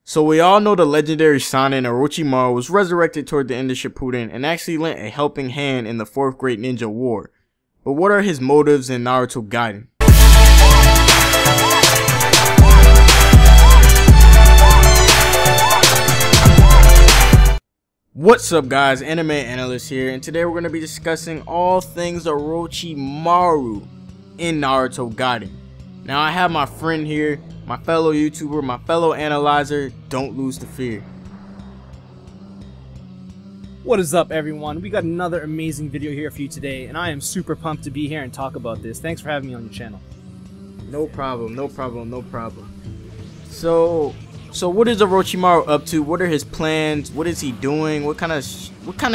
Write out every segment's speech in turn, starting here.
So we all know the legendary shonen Orochimaru was resurrected toward the end of Shippuden and actually lent a helping hand in the 4th Great Ninja War. But what are his motives in Naruto Gaiden? What's up guys, Anime Analyst here, and today we're going to be discussing all things Orochimaru in Naruto Gaiden. Now I have my friend here, my fellow YouTuber, my fellow analyzer, Don't Lose the Fear. What is up everyone? We got another amazing video here for you today, and I am super pumped to be here and talk about this. Thanks for having me on your channel. No problem. So what is Orochimaru up to? What are his plans? What is he doing? What kind of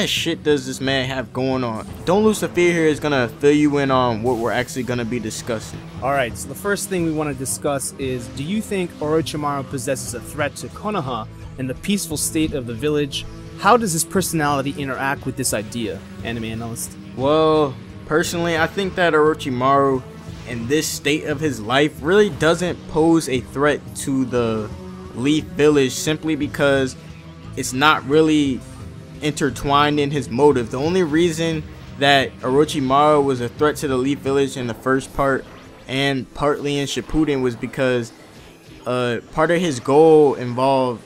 shit does this man have going on? Don't Lose the Fear here is gonna fill you in on what we're actually gonna be discussing. Alright, so the first thing we want to discuss is, do you think Orochimaru possesses a threat to Konoha and the peaceful state of the village? How does his personality interact with this idea, Anime Analyst? Well, personally, I think that Orochimaru in this state of his life really doesn't pose a threat to the Leaf Village, simply because it's not really intertwined in his motive. The only reason that Orochimaru was a threat to the Leaf Village in the first part and partly in Shippuden was because part of his goal involved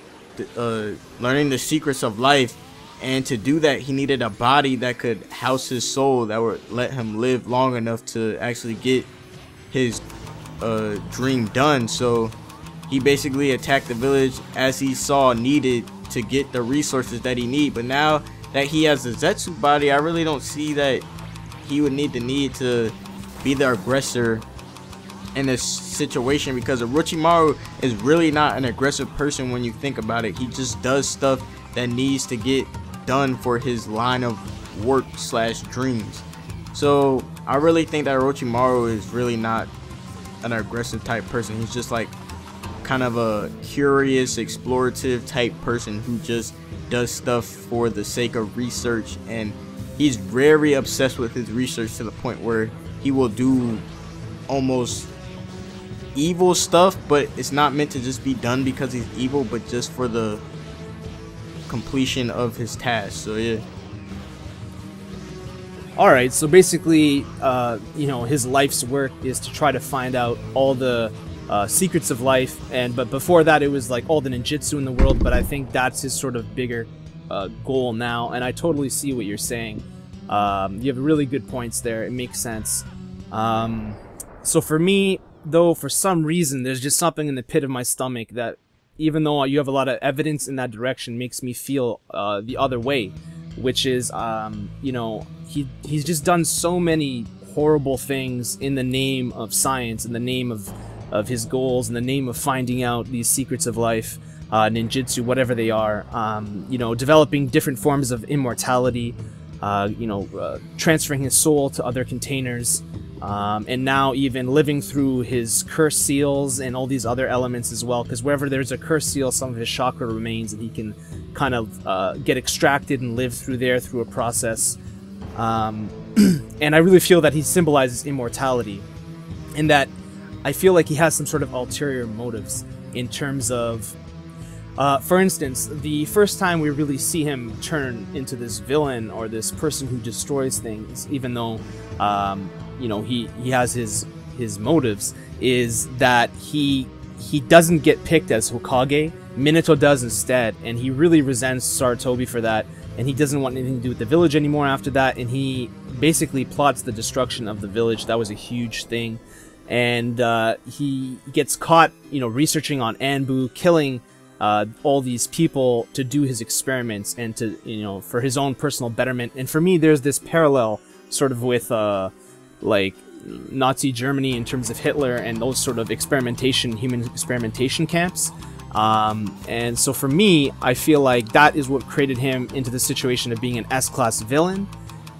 learning the secrets of life, and to do that he needed a body that could house his soul, that would let him live long enough to actually get his dream done. So he basically attacked the village as he saw needed to get the resources that he need. But now that he has the Zetsu body, I really don't see that he would need to be the aggressor in this situation, because Orochimaru is really not an aggressive person when you think about it. He just does stuff that needs to get done for his line of work slash dreams. So I really think that Orochimaru is really not an aggressive type person. He's just like kind of a curious, explorative type person who just does stuff for the sake of research, and he's very obsessed with his research to the point where he will do almost evil stuff, but it's not meant to just be done because he's evil, but just for the completion of his task. So yeah. Alright, so basically you know, his life's work is to try to find out all the secrets of life, but before that it was like all the ninjutsu in the world. But I think that's his sort of bigger goal now, and I totally see what you're saying. You have really good points there. It makes sense. So for me though, for some reason there's just something in the pit of my stomach that, even though you have a lot of evidence in that direction, makes me feel the other way, which is you know, he's just done so many horrible things in the name of science, in the name of his goals, in the name of finding out these secrets of life, ninjutsu, whatever they are, you know, developing different forms of immortality, you know, transferring his soul to other containers, and now even living through his curse seals and all these other elements as well, because wherever there's a curse seal, some of his chakra remains, and he can kind of get extracted and live through there through a process. And I really feel that he symbolizes immortality, and that I feel like he has some sort of ulterior motives in terms of, for instance, the first time we really see him turn into this villain or this person who destroys things, even though you know, he has his motives, is that he doesn't get picked as Hokage. Minato does instead, and he really resents Sarutobi for that, and he doesn't want anything to do with the village anymore after that, and he basically plots the destruction of the village. That was a huge thing. And he gets caught, you know, researching on Anbu, killing all these people to do his experiments and to, you know, for his own personal betterment. And for me, there's this parallel sort of with like Nazi Germany in terms of Hitler and those sort of human experimentation camps. And so for me, I feel like that is what created him into the situation of being an S-class villain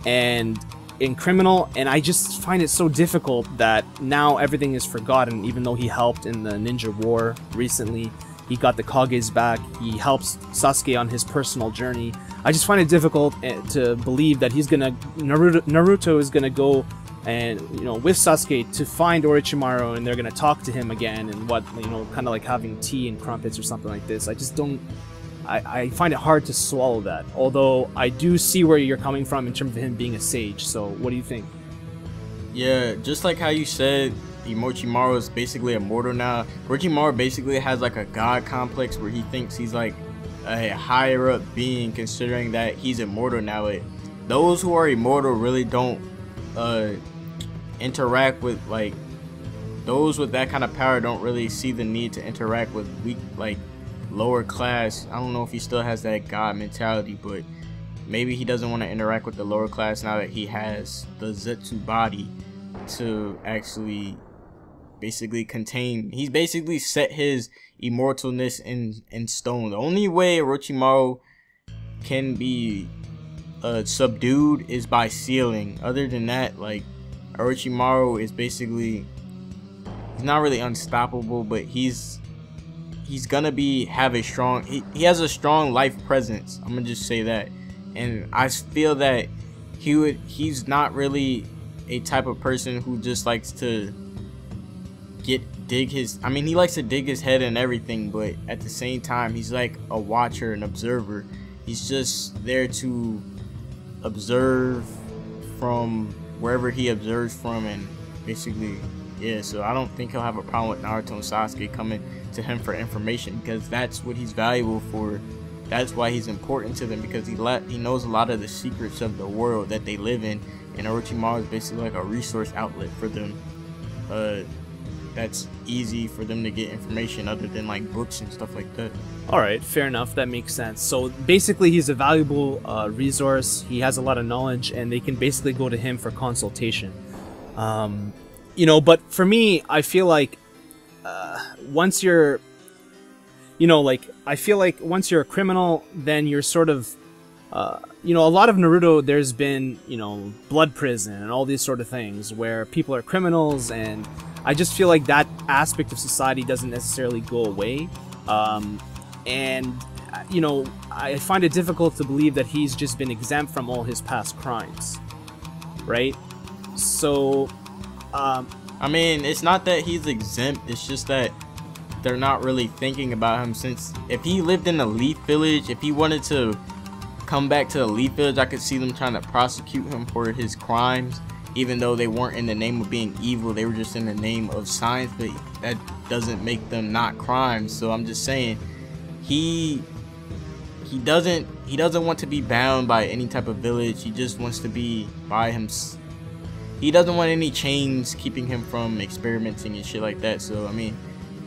and in criminal, and I just find it so difficult that now everything is forgotten. Even though he helped in the ninja war recently, he got the Kages back, he helps Sasuke on his personal journey. I just find it difficult to believe that he's gonna Naruto is gonna go and with Sasuke to find Orochimaru, and they're gonna talk to him again, and kind of like having tea and crumpets or something like this. I just don't. I find it hard to swallow that. Although I do see where you're coming from in terms of him being a sage. So what do you think? Yeah, just like how you said, Orochimaru is basically immortal now. Orochimaru basically has like a god complex where he thinks he's like a higher up being, considering that he's immortal now. Those who are immortal really don't interact with, like, those with that kind of power don't really see the need to interact with weak, like, lower class. I don't know if he still has that god mentality, but maybe he doesn't want to interact with the lower class now that he has the Zetsu body to actually basically contain. He's basically set his immortalness in stone. The only way Orochimaru can be subdued is by sealing. Other than that, like, Orochimaru is basically, he's not really unstoppable, but he's gonna have a strong, he has a strong life presence. I'm gonna just say that. And I feel that he's not really a type of person who just likes to dig his, I mean, he likes to dig his head and everything, but at the same time he's like a watcher, an observer. He's just there to observe from wherever he observes from, and basically, yeah, so I don't think he'll have a problem with Naruto and Sasuke coming to him for information, because that's what he's valuable for. That's why he's important to them, because he knows a lot of the secrets of the world that they live in, and Orochimaru is basically like a resource outlet for them. That's easy for them to get information other than like books and stuff like that. Alright, fair enough, that makes sense. So basically he's a valuable resource, he has a lot of knowledge, and they can basically go to him for consultation. But for me, I feel like once you're, I feel like once you're a criminal, then you're sort of, a lot of Naruto, there's been, blood prison and all these sort of things where people are criminals, and I just feel like that aspect of society doesn't necessarily go away. I find it difficult to believe that he's just been exempt from all his past crimes, right? So, I mean, it's not that he's exempt, it's just that they're not really thinking about him, since if he lived in a Leaf Village, if he wanted to come back to the Leaf Village, I could see them trying to prosecute him for his crimes, even though they weren't in the name of being evil, they were just in the name of science, but that doesn't make them not crimes. So I'm just saying, he doesn't want to be bound by any type of village. He just wants to be by himself. He doesn't want any chains keeping him from experimenting and shit like that. So I mean,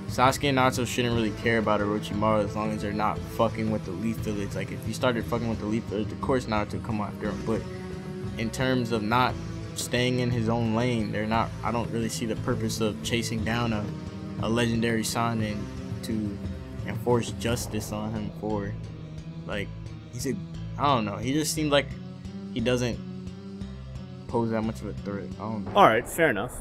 Sasuke and Naruto shouldn't really care about Orochimaru as long as they're not fucking with the Leaf Village. Like, if you started fucking with the Leaf Village, of course Naruto would come after him, but in terms of not staying in his own lane, they're not. I don't really see the purpose of chasing down a legendary Sharingan to enforce justice on him for, like, I don't know, he just seemed like he doesn't pose that much of a threat. I don't know. Alright, fair enough.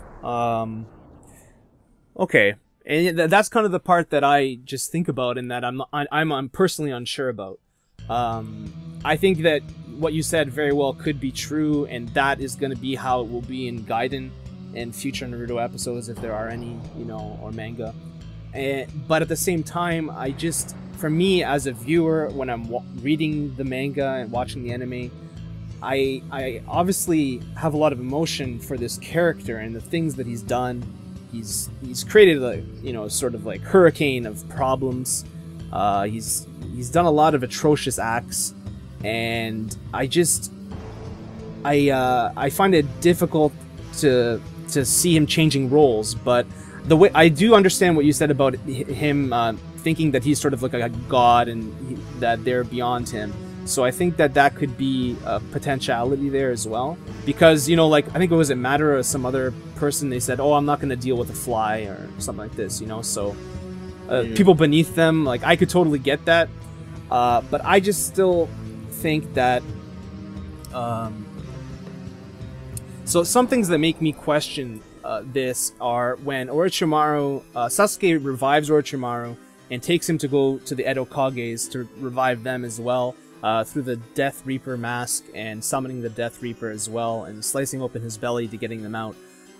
Okay, and that's kind of the part that I just think about, and that I'm personally unsure about. I think that what you said very well could be true, and that is going to be how it will be in Gaiden and future Naruto episodes, if there are any, or manga. But at the same time, for me as a viewer, when I'm reading the manga and watching the anime, I obviously have a lot of emotion for this character and the things that he's done. He's created a, sort of like hurricane of problems. He's done a lot of atrocious acts, and I find it difficult to see him changing roles. But the way I do understand what you said about him thinking that he's sort of like a god and that they're beyond him. So I think that could be a potentiality there as well. Because, like, I think it was Madara or some other person, they said, oh, I'm not going to deal with a fly or something like this, so people beneath them, like, I could totally get that. But I just still think that, so some things that make me question this are when Sasuke revives Orochimaru and takes him to go to the Edo Kages to revive them as well. through the Death Reaper mask and summoning the Death Reaper as well and slicing open his belly to getting them out.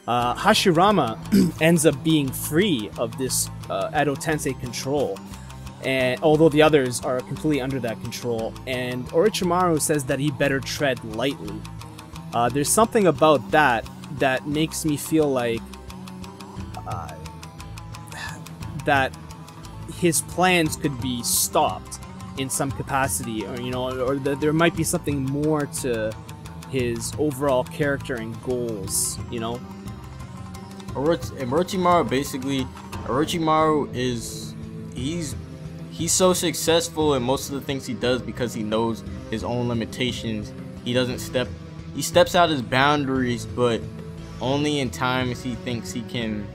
Hashirama ends up being free of this Edo Tensei control, and although the others are completely under that control, and Orochimaru says that he better tread lightly. There's something about that that makes me feel like that his plans could be stopped in some capacity, or or that there might be something more to his overall character and goals, Orochimaru, basically, Orochimaru is, he's so successful in most of the things he does because he knows his own limitations. He steps out his boundaries, but only in times he thinks he can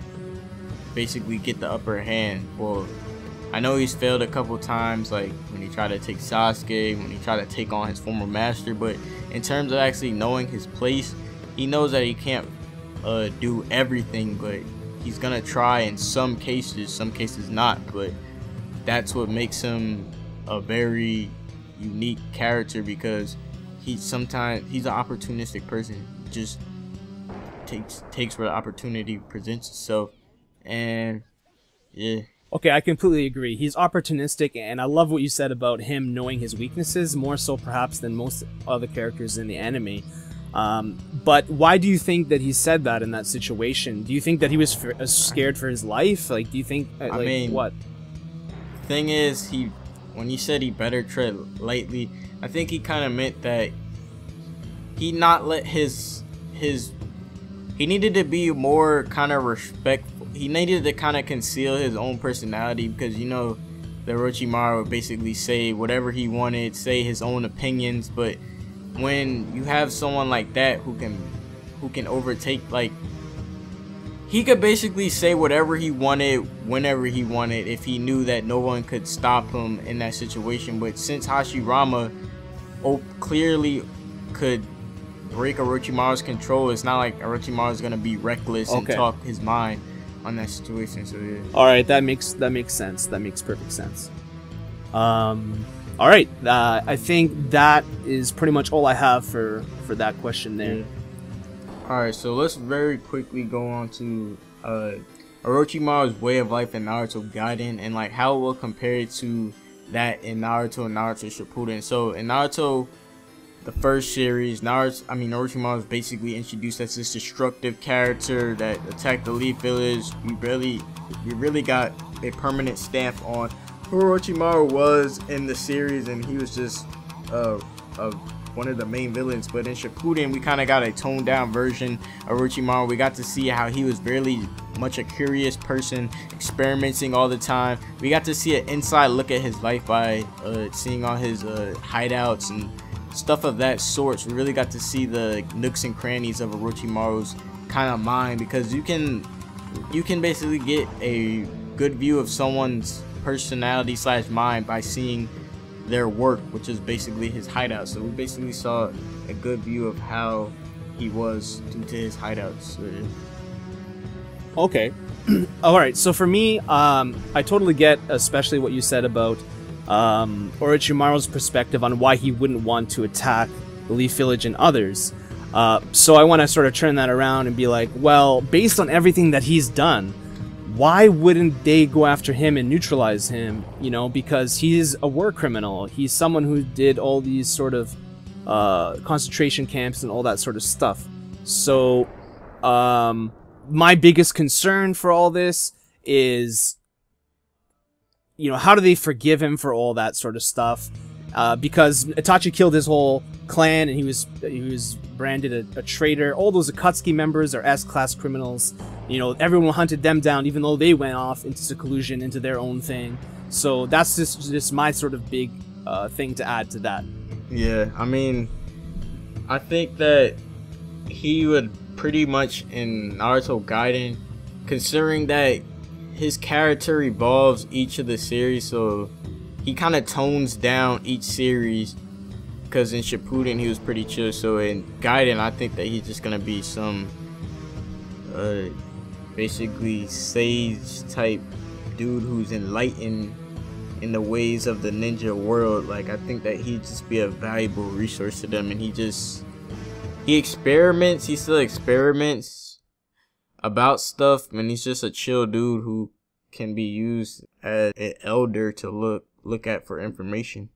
basically get the upper hand. Well, I know he's failed a couple times, like when he tried to take Sasuke, when he tried to take on his former master, but in terms of actually knowing his place, he knows that he can't do everything, but he's gonna try in some cases not. But that's what makes him a very unique character, because he's an opportunistic person. Just takes where the opportunity presents itself. And yeah, okay, I completely agree. He's opportunistic, and I love what you said about him knowing his weaknesses, more so perhaps than most other characters in the anime. But why do you think that he said that in that situation? Do you think that he was scared for his life? Like, do you think, like, I mean, what? The thing is, when he said he better tread lightly, I think he kind of meant that he not let he needed to be more kind of respectful. He needed to kind of conceal his own personality, because the Orochimaru would basically say whatever he wanted, say his own opinions. But when you have someone like that who can overtake, like, he could basically say whatever he wanted whenever he wanted if he knew that no one could stop him in that situation. But since Hashirama clearly could break Orochimaru's control, it's not like Orochimaru's gonna be reckless and talk his mind on that situation. So yeah. All right, that makes sense. That makes perfect sense. All right, I think that is pretty much all I have for that question there. Yeah. All right, so let's very quickly go on to Orochimaru's way of life in Naruto Gaiden, and like how it will compare it to that in Naruto and Naruto Shippuden. So in Naruto, the first series, Orochimaru was basically introduced as this destructive character that attacked the Leaf Village. We really got a permanent stamp on who Orochimaru was in the series, and he was just one of the main villains. But in Shippuden, we kind of got a toned down version of Orochimaru. We got to see how he was very much a curious person, experimenting all the time. We got to see an inside look at his life by seeing all his hideouts and stuff of that sort. We really got to see the nooks and crannies of Orochimaru's kind of mind, because you can basically get a good view of someone's personality / mind by seeing their work, which is basically his hideout. So we basically saw a good view of how he was due to his hideouts. So, yeah. Okay. All right, so for me, I totally get especially what you said about Orochimaru's perspective on why he wouldn't want to attack the Leaf Village and others. So I want to sort of turn that around and be like, well, based on everything that he's done, why wouldn't they go after him and neutralize him? Because he's a war criminal. He's someone who did all these sort of concentration camps and all that sort of stuff. So my biggest concern for all this is, how do they forgive him for all that sort of stuff? Because Itachi killed his whole clan, and he was branded a traitor. All those Akatsuki members are S-class criminals. Everyone hunted them down, even though they went off into seclusion, into their own thing. So that's just my sort of big thing to add to that. Yeah, I think that he would pretty much in Naruto Gaiden, considering that his character evolves each of the series, so he kind of tones down each series, because in Shippuden he was pretty chill. So in Gaiden, I think that he's just gonna be some basically sage type dude who's enlightened in the ways of the ninja world. Like, I think that he'd just be a valuable resource to them, and he experiments, he still experiments about stuff, and he's just a chill dude who can be used as an elder to look at for information.